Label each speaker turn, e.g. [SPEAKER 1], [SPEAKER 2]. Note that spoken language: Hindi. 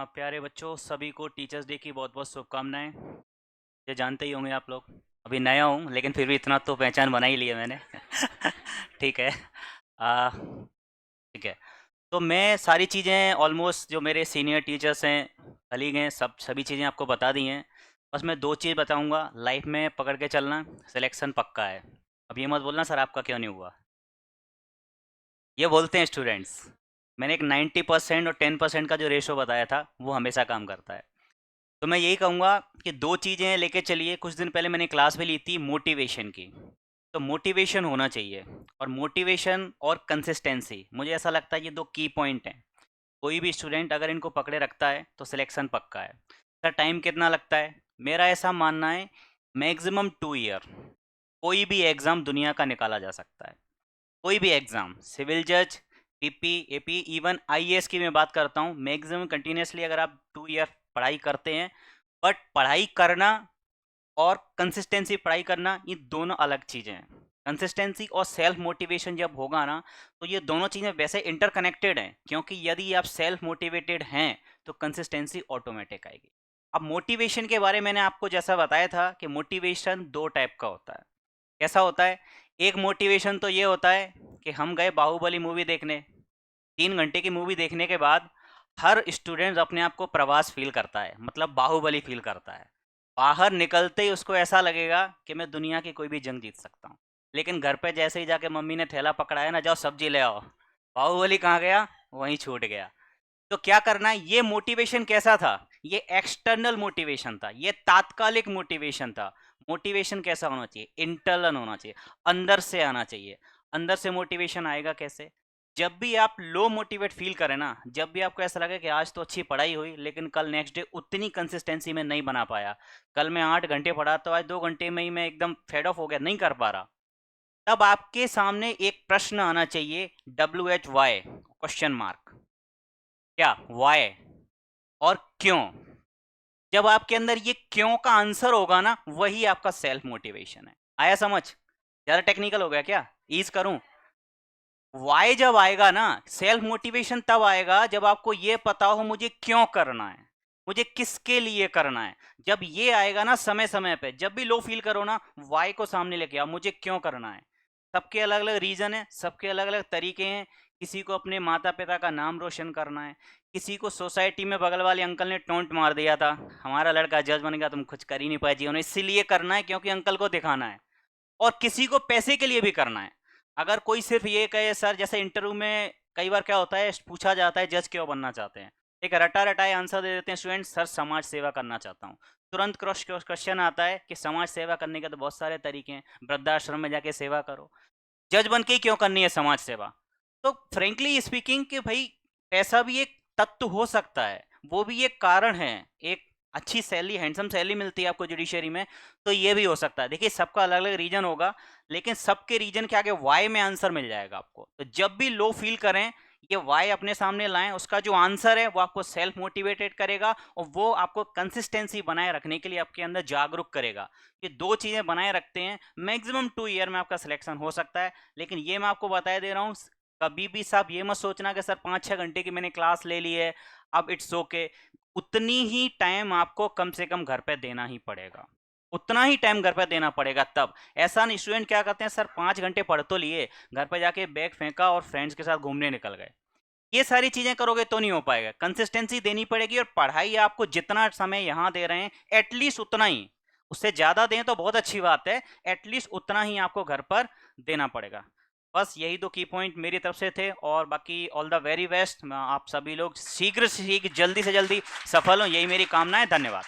[SPEAKER 1] प्यारे बच्चों, सभी को टीचर्स डे की बहुत बहुत शुभकामनाएं। ये जानते ही होंगे आप लोग, अभी नया हूँ लेकिन फिर भी इतना तो पहचान बना ही लिया मैंने। ठीक है। ठीक है। तो मैं सारी चीज़ें ऑलमोस्ट जो मेरे सीनियर टीचर्स हैं, कलीग हैं, सभी चीज़ें आपको बता दी हैं। बस मैं दो चीज़ बताऊंगा, लाइफ में पकड़ के चलना, सिलेक्शन पक्का है। अब ये मत बोलना सर आपका क्यों नहीं हुआ, ये बोलते हैं स्टूडेंट्स। मैंने एक 90% और 10% का जो रेशो बताया था वो हमेशा काम करता है। तो मैं यही कहूँगा कि दो चीज़ें लेके चलिए। कुछ दिन पहले मैंने क्लास भी ली थी मोटिवेशन की। तो मोटिवेशन होना चाहिए, और मोटिवेशन और कंसिस्टेंसी, मुझे ऐसा लगता है ये दो की पॉइंट हैं। कोई भी स्टूडेंट अगर इनको पकड़े रखता है तो सिलेक्शन पक्का है। सर टाइम कितना लगता है? मेरा ऐसा मानना है मैक्सिमम 2 ईयर कोई भी एग्ज़ाम दुनिया का निकाला जा सकता है। कोई भी एग्ज़ाम, सिविल जज, पीपी, एपी, इवन आईएएस की मैं बात करता हूँ, मैक्सिमम कंटिन्यूसली अगर आप 2 ईयर पढ़ाई करते हैं। बट पढ़ाई करना और कंसिस्टेंसी पढ़ाई करना ये दोनों अलग चीज़ें हैं। कंसिस्टेंसी और सेल्फ मोटिवेशन जब होगा ना, तो ये दोनों चीज़ें वैसे इंटरकनेक्टेड हैं, क्योंकि यदि आप सेल्फ मोटिवेटेड हैं तो कंसिस्टेंसी ऑटोमेटिक आएगी। अब मोटिवेशन के बारे में मैंने आपको जैसा बताया था कि मोटिवेशन दो टाइप का होता है। कैसा होता है? एक मोटिवेशन तो ये होता है कि हम गए बाहुबली मूवी देखने, 3 घंटे की मूवी देखने के बाद हर स्टूडेंट अपने आप को प्रभास फील करता है, मतलब बाहुबली फील करता है। बाहर निकलते ही उसको ऐसा लगेगा कि मैं दुनिया की कोई भी जंग जीत सकता हूँ। लेकिन घर पे जैसे ही जाके मम्मी ने थैला पकड़ाया ना, जाओ सब्जी ले आओ, बाहुबली कहाँ गया? वहीं छूट गया। तो क्या करना है? ये मोटिवेशन कैसा था? ये एक्सटर्नल मोटिवेशन था, ये तात्कालिक मोटिवेशन था। मोटिवेशन कैसा होना चाहिए? इंटरनल होना चाहिए, अंदर से आना चाहिए। अंदर से मोटिवेशन आएगा कैसे? जब भी आप लो मोटिवेट फील करें ना, जब भी आपको ऐसा लगे कि आज तो अच्छी पढ़ाई हुई लेकिन कल नेक्स्ट डे उतनी कंसिस्टेंसी में नहीं बना पाया, कल मैं 8 घंटे पढ़ा तो आज 2 घंटे में ही मैं एकदम फेड ऑफ हो गया, नहीं कर पा रहा, तब आपके सामने एक प्रश्न आना चाहिए, WHY, क्वेश्चन मार्क। क्या वाई और क्यों? जब आपके अंदर ये क्यों का आंसर होगा ना, वही आपका सेल्फ मोटिवेशन है। आया समझ? ज्यादा टेक्निकल हो गया क्या? ईज करूं? वाई जब आएगा ना, सेल्फ मोटिवेशन तब आएगा जब आपको ये पता हो मुझे क्यों करना है, मुझे किसके लिए करना है। जब ये आएगा ना समय समय पे, जब भी लो फील करो ना, वाई को सामने लेके आओ, मुझे क्यों करना है। सबके अलग अलग रीजन है, सबके अलग अलग तरीके हैं। किसी को अपने माता पिता का नाम रोशन करना है, किसी को सोसाइटी में बगल वाले अंकल ने टोंट मार दिया था, हमारा लड़का जज बन गया, तुम कुछ कर ही नहीं पाए जीवन में, इसीलिए करना है क्योंकि अंकल को दिखाना है। और किसी को पैसे के लिए भी करना है। अगर कोई सिर्फ ये कहे, सर जैसे इंटरव्यू में कई बार क्या होता है, पूछा जाता है जज क्यों बनना चाहते हैं, एक रटा रटाए आंसर दे देते हैं स्टूडेंट, सर समाज सेवा करना चाहता हूँ। तुरंत क्रॉस क्वेश्चन आता है कि समाज सेवा करने के तो बहुत सारे तरीके हैं, वृद्धाश्रम में जाके सेवा करो, जज बन के ही क्यों करनी है समाज सेवा? तो फ्रेंकली स्पीकिंग कि भाई पैसा भी एक तत्व हो सकता है, वो भी एक कारण है। एक अच्छी सैलरी, हैंडसम सैलरी मिलती है आपको जुडिशरी में, तो ये भी हो सकता है। देखिए सबका अलग अलग रीजन होगा, लेकिन सबके रीजन के आगे वाई में आंसर मिल जाएगा आपको। तो जब भी लो फील करें, ये वाई अपने सामने लाएं, उसका जो आंसर है वो आपको सेल्फ मोटिवेटेड करेगा, और वो आपको कंसिस्टेंसी बनाए रखने के लिए आपके अंदर जागरूक करेगा। ये दो चीजें बनाए रखते हैं, मैक्सिमम 2 ईयर में आपका सिलेक्शन हो सकता है। लेकिन ये मैं आपको बता दे रहा हूँ, कभी भी साहब ये मत सोचना कि सर 5-6 घंटे की मैंने क्लास ले ली है, अब इट्स ओके। उतनी ही टाइम आपको कम से कम घर पे देना ही पड़ेगा, उतना ही टाइम घर पे देना पड़ेगा। तब ऐसा नहीं, स्टूडेंट क्या करते हैं, सर 5 घंटे पढ़ तो लिए, घर पे जाके बैग फेंका और फ्रेंड्स के साथ घूमने निकल गए। ये सारी चीजें करोगे तो नहीं हो पाएगा। कंसिस्टेंसी देनी पड़ेगी, और पढ़ाई आपको जितना समय यहाँ दे रहे हैं एटलीस्ट उतना ही, उससे ज्यादा दें तो बहुत अच्छी बात है, एटलीस्ट उतना ही आपको घर पर देना पड़ेगा। बस यही दो की पॉइंट मेरी तरफ से थे, और बाकी ऑल द वेरी बेस्ट। आप सभी लोग शीघ्र से शीघ्र, जल्दी से जल्दी सफल हो, यही मेरी कामना है। धन्यवाद।